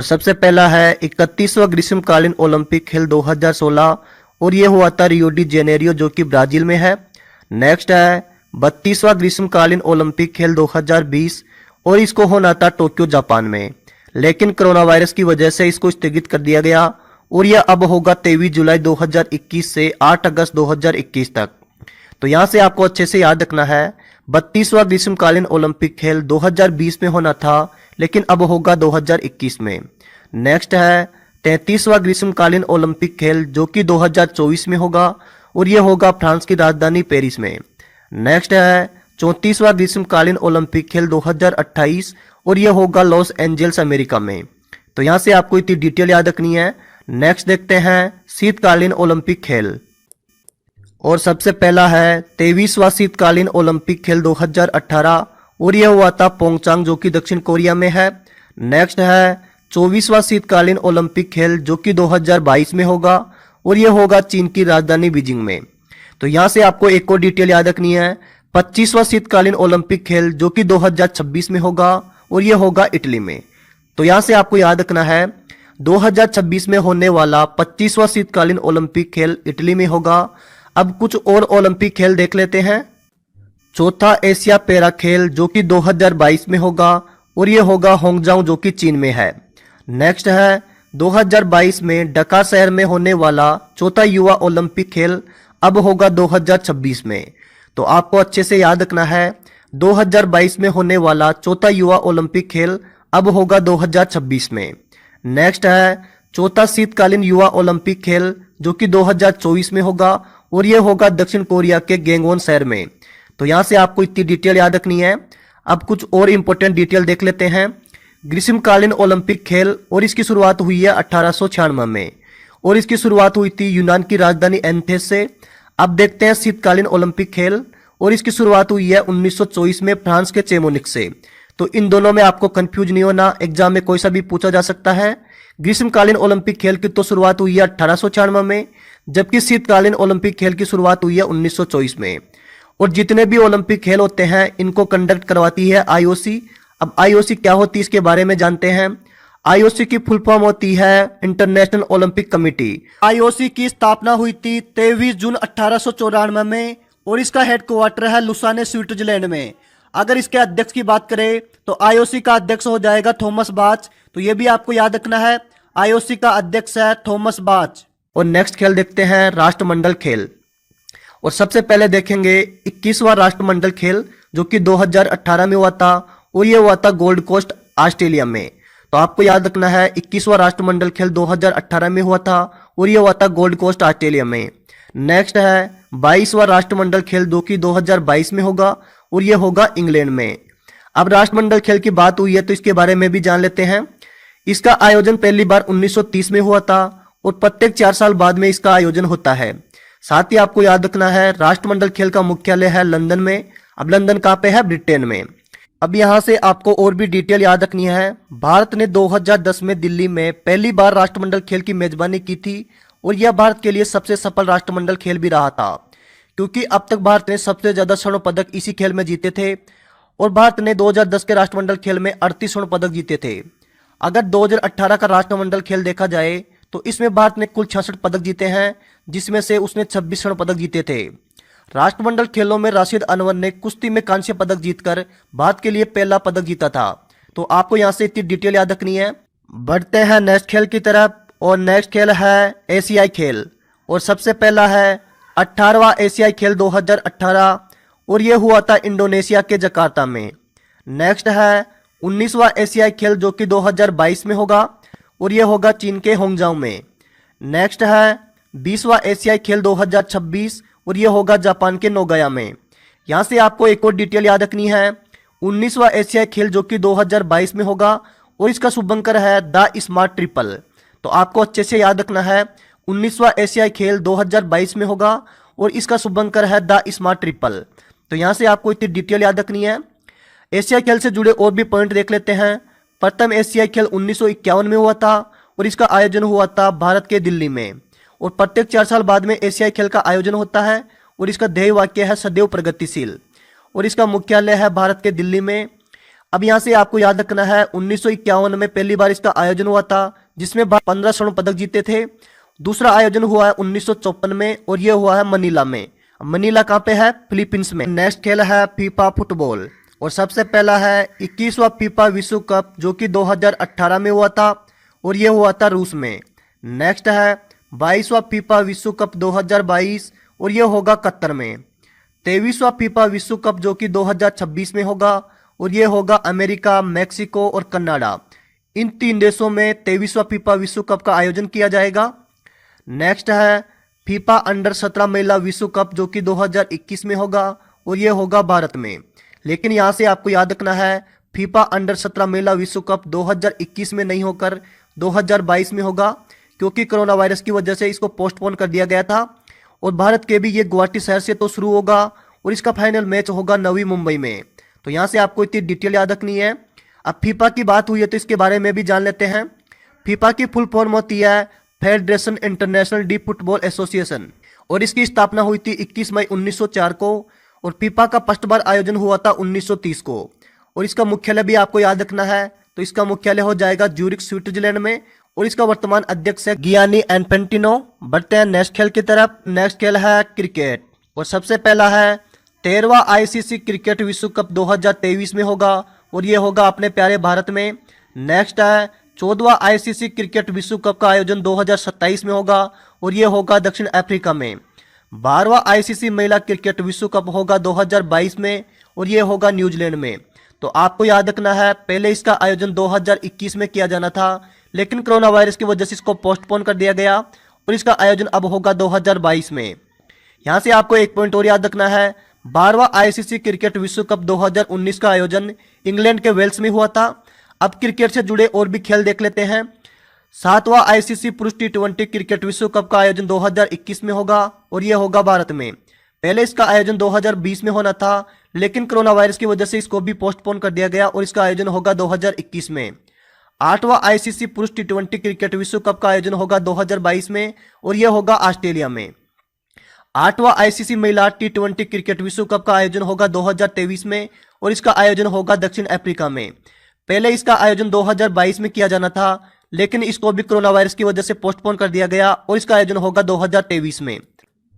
सबसे पहला है 31वां ग्रीष्मकालीन ओलंपिक खेल 2016 और ये हुआ था रियो डी जेनेरियो जो कि ब्राजील में है। नेक्स्ट है 32वां ग्रीष्मकालीन ओलंपिक खेल 2020 और इसको होना था टोक्यो जापान में, लेकिन कोरोना वायरस की वजह से इसको स्थगित कर दिया गया और यह अब होगा 23 जुलाई 2021 से 8 अगस्त 2021 तक। तो यहाँ से आपको अच्छे से याद रखना है 32वां ग्रीष्मकालीन ओलंपिक खेल 2020 में होना था लेकिन अब होगा 2021 में। नेक्स्ट है 33वां ग्रीष्मकालीन ओलंपिक खेल जो कि 2024 में होगा और यह होगा फ्रांस की राजधानी पेरिस में। नेक्स्ट है 34वां ग्रीष्मकालीन ओलंपिक खेल 2028 और यह होगा लॉस एंजल्स अमेरिका में। तो यहाँ से आपको इतनी डिटेल याद रखनी है। नेक्स्ट देखते हैं शीतकालीन ओलंपिक खेल और सबसे पहला है 23वां शीतकालीन ओलंपिक खेल 2018 और यह हुआ था पोंगचांग जो कि दक्षिण कोरिया में है। नेक्स्ट है 24वां शीतकालीन ओलंपिक खेल जो कि 2022 में होगा और यह होगा चीन की राजधानी बीजिंग में। तो यहाँ से आपको एक और डिटेल याद रखनी है 25वां शीतकालीन ओलंपिक खेल जो कि 2026 में होगा और यह होगा इटली में। तो यहाँ से आपको याद रखना है 2026 में होने वाला 25वां शीतकालीन ओलंपिक खेल इटली में होगा। अब कुछ और ओलंपिक खेल देख लेते हैं। चौथा एशिया पैरा खेल जो कि 2022 में होगा और यह होगा होंगजाओ जो कि चीन में है। नेक्स्ट है 2022 में ढाका शहर में होने वाला चौथा युवा ओलंपिक खेल अब होगा 2026 में। तो आपको अच्छे से याद रखना है 2022 में होने वाला चौथा युवा ओलंपिक खेल अब होगा 2026 में। नेक्स्ट है चौथा शीतकालीन युवा ओलंपिक खेल जो कि 2024 में होगा और यह होगा दक्षिण कोरिया के गैंगवॉन शहर में। तो यहाँ से आपको इतनी डिटेल याद रखनी है। अब कुछ और इंपॉर्टेंट डिटेल देख लेते हैं। ग्रीष्मकालीन ओलंपिक खेल और इसकी शुरुआत हुई है 1896 में और इसकी शुरुआत हुई थी यूनान की राजधानी एथेंस से। अब देखते हैं शीतकालीन ओलंपिक खेल और इसकी शुरुआत हुई है 1924 में फ्रांस के चेमोनिक से। तो इन दोनों में आपको कंफ्यूज नहीं होना, एग्जाम में कोई सा भी पूछा जा सकता है। ग्रीष्मकालीन ओलंपिक खेल की तो शुरुआत हुई है 1896 में, जबकि शीतकालीन ओलंपिक खेल की शुरुआत हुई है 1924 में। और जितने भी ओलंपिक खेल होते हैं इनको कंडक्ट करवाती है आईओसी। अब आईओसी क्या होती है इसके बारे में जानते हैं। आईओसी की फुल फॉर्म होती है इंटरनेशनल ओलंपिक कमेटी। आईओसी की स्थापना हुई थी 23 जून 1894 में और इसका हेडक्वार्टर है लुसाने स्विट्जरलैंड में। अगर इसके अध्यक्ष की बात करें तो आईओसी का अध्यक्ष हो जाएगा थॉमस बाच। तो ये भी आपको याद रखना है, आईओसी का अध्यक्ष है थॉमस बाच। और नेक्स्ट खेल देखते हैं राष्ट्रमंडल खेल और सबसे पहले देखेंगे 21वां राष्ट्रमंडल खेल जो कि 2018 में हुआ था और ये हुआ था गोल्ड कोस्ट ऑस्ट्रेलिया में। तो आपको याद रखना है 21वां राष्ट्रमंडल खेल 2018 में हुआ था और ये हुआ था गोल्ड कोस्ट ऑस्ट्रेलिया में। नेक्स्ट है 22वां राष्ट्रमंडल खेल जो कि 2022 में होगा और ये होगा इंग्लैंड में। अब राष्ट्रमंडल खेल की बात हुई है तो इसके बारे में भी जान लेते हैं। इसका आयोजन पहली बार 1930 में हुआ था और प्रत्येक 4 साल बाद में इसका आयोजन होता है। साथ ही आपको याद रखना है राष्ट्रमंडल खेल का मुख्यालय है लंदन में। अब लंदन कहाँ पे है? ब्रिटेन में। अब यहाँ से आपको और भी डिटेल याद रखनी है। भारत ने 2010 में दिल्ली में पहली बार राष्ट्रमंडल खेल की मेजबानी की थी और यह भारत के लिए सबसे सफल राष्ट्रमंडल खेल भी रहा था, क्योंकि अब तक भारत ने सबसे ज्यादा स्वर्ण पदक इसी खेल में जीते थे और भारत ने 2010 के राष्ट्रमंडल खेल में 38 स्वर्ण पदक जीते थे। अगर 2018 का राष्ट्रमंडल खेल देखा जाए तो इसमें भारत ने कुल 66 पदक जीते हैं, जिसमें से उसने 26 स्वर्ण पदक जीते थे। राष्ट्रमंडल खेलों में राशिद अनवर ने कुश्ती में कांस्य पदक जीतकर भारत के लिए पहला पदक जीता था। तो आपको यहाँ से इतनी डिटेल याद रखनी है। बढ़ते हैं नेक्स्ट खेल की तरफ और नेक्स्ट खेल है एशियाई खेल और सबसे पहला है 18वां एशियाई खेल 2018 और ये हुआ था इंडोनेशिया के जकार्ता में। नेक्स्ट है 19वां एशियाई खेल जो कि 2022 में होगा और ये होगा चीन के होंगजाओ में। नेक्स्ट है 20वां एशियाई खेल 2026 और ये होगा जापान के नोगोया में। यहाँ से आपको एक और डिटेल याद रखनी है। 19वां एशियाई खेल जो कि 2022 में होगा और इसका शुभंकर है द स्मार्ट ट्रिपल। तो आपको अच्छे से याद रखना है 19वां एशियाई खेल 2022 में होगा और इसका शुभंकर है द स्मार्ट ट्रिपल। तो यहाँ से आपको इतनी डिटेल याद रखनी है। एशियाई खेल से जुड़े और भी पॉइंट देख लेते हैं। प्रथम एशियाई खेल 1951 में हुआ था और इसका आयोजन हुआ था भारत के दिल्ली में और प्रत्येक 4 साल बाद में एशियाई खेल का आयोजन होता है और इसका ध्येय वाक्य है सदैव प्रगतिशील और इसका मुख्यालय है भारत के दिल्ली में। अब यहाँ से आपको याद रखना है 1951 में पहली बार इसका आयोजन हुआ था, जिसमें 15 स्वर्ण पदक जीते थे। दूसरा आयोजन हुआ है 1954 में और यह हुआ है मनीला में। मनीला कहाँ पे है? फिलीपींस में। नेक्स्ट खेल है फीफा फुटबॉल और सबसे पहला है 21वां फीफा विश्व कप जो कि 2018 में हुआ था और यह हुआ था रूस में। नेक्स्ट है 22वां फीफा विश्व कप 2022 और यह होगा कतर में। 23वां फीफा विश्व कप जो कि 2026 में होगा और यह होगा अमेरिका, मैक्सिको और कनाडा। इन 3 देशों में 23वां फीफा विश्व कप का आयोजन किया जाएगा। नेक्स्ट है फीफा अंडर 17 महिला विश्व कप जो कि 2021 में होगा और यह होगा भारत में। लेकिन यहाँ से आपको याद रखना है फीफा अंडर 17 महिला विश्व कप 2021 में नहीं होकर 2022 में होगा, क्योंकि कोरोना वायरस की वजह से इसको पोस्टपोन कर दिया गया था। और भारत के भी ये गुवाहाटी शहर से तो शुरू होगा और इसका फाइनल मैच होगा नवी मुंबई में। तो यहाँ से आपको इतनी डिटेल याद रखनी है। अब फीफा की बात हुई है तो इसके बारे में भी जान लेते हैं। फीफा की फुल फॉर्म होती है federation international D football association और इसकी स्थापना हुई थी 21 मई 1904 को और फीफा का फर्स्ट बार आयोजन हुआ था 1930 को। और इसका मुख्यालय भी आपको याद रखना है, तो इसका मुख्यालय हो जाएगा ज्यूरिख स्विट्जरलैंड में और इसका वर्तमान अध्यक्ष है गियानी इन्फेंटिनो। बढ़ते हैं नेक्स्ट खेल की तरफ। नेक्स्ट खेल है क्रिकेट और सबसे पहला है 13वां आईसीसी क्रिकेट विश्व कप 2023 में होगा और ये होगा अपने प्यारे भारत में। नेक्स्ट है 14वां आईसीसी क्रिकेट विश्व कप का आयोजन 2027 में होगा और ये होगा दक्षिण अफ्रीका में। 12वां आईसीसी महिला क्रिकेट विश्व कप होगा 2022 में और ये होगा न्यूजीलैंड में। तो आपको याद रखना है पहले इसका आयोजन 2021 में किया जाना था, लेकिन कोरोना वायरस की वजह से इसको पोस्टपोन कर दिया गया और इसका आयोजन अब होगा 2022 में। यहाँ से आपको एक पॉइंट और याद रखना है 12वां आईसीसी क्रिकेट विश्व कप 2019 का आयोजन इंग्लैंड के वेल्स में हुआ था। अब क्रिकेट से जुड़े और भी खेल देख लेते हैं। 7वां आईसीसी पुरुष टी20 क्रिकेट विश्व कप का आयोजन 2021 में होगा और यह होगा भारत में। पहले इसका आयोजन 2020 में होना था, लेकिन कोरोना वायरस की वजह से इसको भी पोस्टपोन कर दिया गया और इसका आयोजन होगा 2021 में। 8वां आईसीसी पुरुष टी20 क्रिकेट विश्व कप का आयोजन होगा 2022 में और यह होगा ऑस्ट्रेलिया में। 8वां आईसीसी महिला टी20 क्रिकेट विश्व कप का आयोजन होगा 2023 में और इसका आयोजन होगा दक्षिण अफ्रीका में। पहले इसका आयोजन 2022 में किया जाना था, लेकिन इसको भी कोरोना वायरस की वजह से पोस्टपोन कर दिया गया और इसका आयोजन होगा 2023 में।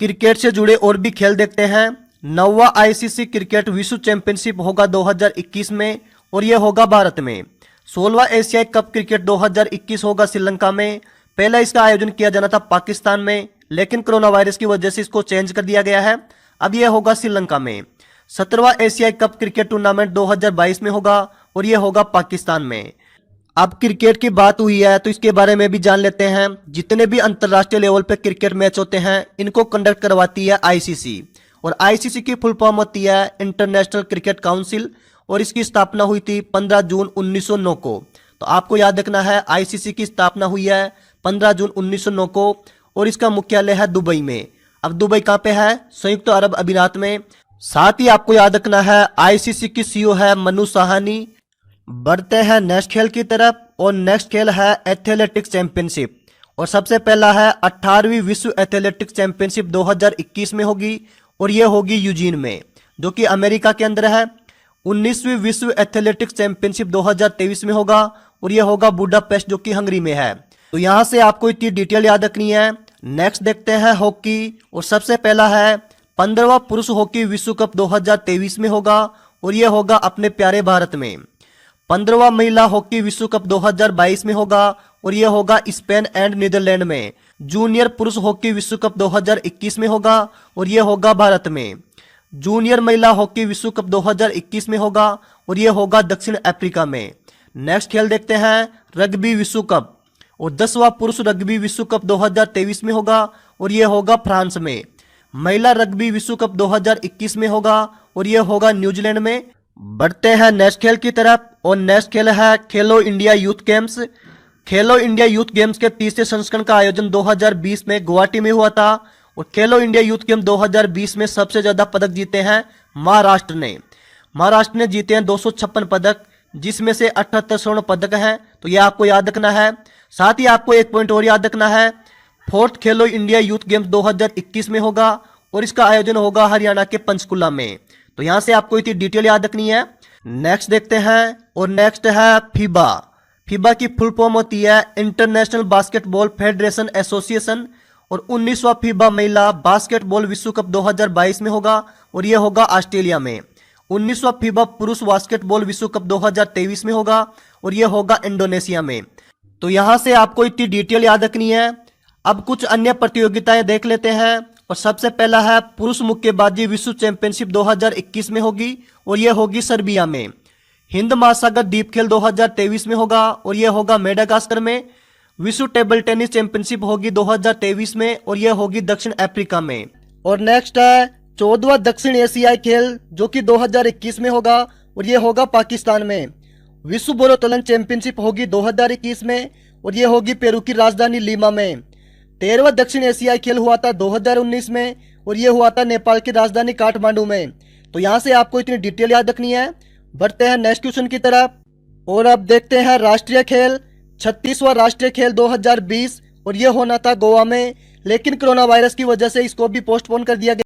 क्रिकेट से जुड़े और भी खेल देखते हैं। 9वां आईसीसी क्रिकेट विश्व चैंपियनशिप होगा 2021 में और यह होगा भारत में। 16वां एशियाई कप क्रिकेट 2021 होगा श्रीलंका में। पहला इसका आयोजन किया जाना था पाकिस्तान में, लेकिन कोरोना वायरस की वजह से इसको चेंज कर दिया गया है, अब यह होगा श्रीलंका में। 17वां एशियाई कप क्रिकेट टूर्नामेंट 2022 में होगा और यह होगा पाकिस्तान में। अब क्रिकेट की बात हुई है तो इसके बारे में भी जान लेते हैं। जितने भी अंतर्राष्ट्रीय लेवल पे क्रिकेट मैच होते हैं इनको कंडक्ट करवाती है आईसीसी और आईसीसी की फुल फॉर्म होती है इंटरनेशनल क्रिकेट काउंसिल और इसकी स्थापना हुई थी 15 जून 1909 को। तो आपको याद रखना है आईसीसी की स्थापना हुई है 15 जून 1909 को और इसका मुख्यालय है दुबई में। अब दुबई कहाँ पे है? संयुक्त अरब अमीरात में। साथ ही आपको याद रखना है आईसीसी की सीईओ है मनु साहानी। बढ़ते हैं नेक्स्ट खेल की तरफ और नेक्स्ट खेल है एथलेटिक्स चैंपियनशिप और सबसे पहला है 18वीं विश्व एथलेटिक्स चैंपियनशिप 2021 में होगी और यह होगी यूजीन में, जो कि अमेरिका के अंदर है। 19वीं विश्व एथलेटिक्स चैंपियनशिप 2023 में होगा और यह होगा बुडापेस्ट, जो कि हंगरी में है। तो यहाँ से आपको इतनी डिटेल याद रखनी है। नेक्स्ट देखते हैं हॉकी और सबसे पहला है 15वां पुरुष हॉकी विश्व कप 2023 में होगा और यह होगा अपने प्यारे भारत में। 15वां महिला हॉकी विश्व कप 2022 में होगा और यह होगा स्पेन एंड नीदरलैंड में। जूनियर पुरुष हॉकी विश्व कप 2021 में होगा और यह होगा भारत में। जूनियर महिला हॉकी विश्व कप 2021 में होगा और यह होगा दक्षिण अफ्रीका में। नेक्स्ट खेल देखते हैं रग्बी विश्व कप और 10वां पुरुष रग्बी विश्व कप 2023 में होगा और यह होगा फ्रांस में। महिला रग्बी विश्व कप 2021 में होगा और यह होगा न्यूजीलैंड में। बढ़ते हैं नेक्स्ट खेल की तरफ और नेक्स्ट खेल है खेलो इंडिया यूथ गेम्स। खेलो इंडिया यूथ गेम्स के तीसरे संस्करण का आयोजन 2020 में गुवाहाटी में हुआ था और खेलो इंडिया यूथ गेम 2020 में सबसे ज्यादा पदक जीते हैं महाराष्ट्र ने। महाराष्ट्र ने जीते हैं 256 पदक, जिसमें से 78 स्वर्ण पदक हैं। तो यह आपको याद रखना है। साथ ही आपको एक पॉइंट और याद रखना है, 4th खेलो इंडिया यूथ गेम्स 2021 में होगा और इसका आयोजन होगा हरियाणा के पंचकुला में। तो यहां से आपको इतनी डिटेल याद रखनी है। नेक्स्ट देखते हैं और नेक्स्ट है फीबा। फीबा की फुल फॉर्म होती है इंटरनेशनल बास्केटबॉल फेडरेशन एसोसिएशन। और 19वां फीबा महिला बास्केटबॉल विश्व कप 2022 में होगा और यह होगा ऑस्ट्रेलिया में। 19वां फीबा पुरुष बास्केटबॉल विश्व कप 2023 में होगा और यह होगा इंडोनेशिया में। तो यहां से आपको इतनी डिटेल याद रखनी है। अब कुछ अन्य प्रतियोगिताएं देख लेते हैं। और सबसे पहला है पुरुष मुक्केबाजी विश्व चैंपियनशिप 2021 में होगी और यह होगी सर्बिया में। हिंद महासागर द्वीप खेल 2023 में होगा और यह होगा मेडागास्कर में। विश्व टेबल टेनिस चैंपियनशिप होगी 2023 में और यह होगी दक्षिण अफ्रीका में। और नेक्स्ट है 14वां दक्षिण एशियाई खेल जो कि 2021 में होगा और यह होगा पाकिस्तान में। विश्व भारोत्तोलन चैंपियनशिप होगी 2021 में और यह होगी पेरू की राजधानी लीमा में। 13वां दक्षिण एशियाई खेल हुआ था 2019 में और यह हुआ था नेपाल की राजधानी काठमांडू में। तो यहाँ से आपको इतनी डिटेल याद रखनी है। बढ़ते हैं नेक्स्ट क्वेश्चन की तरफ और अब देखते हैं राष्ट्रीय खेल। 36वां राष्ट्रीय खेल 2020 और यह होना था गोवा में, लेकिन कोरोना वायरस की वजह से इसको भी पोस्टपोन कर दिया गया।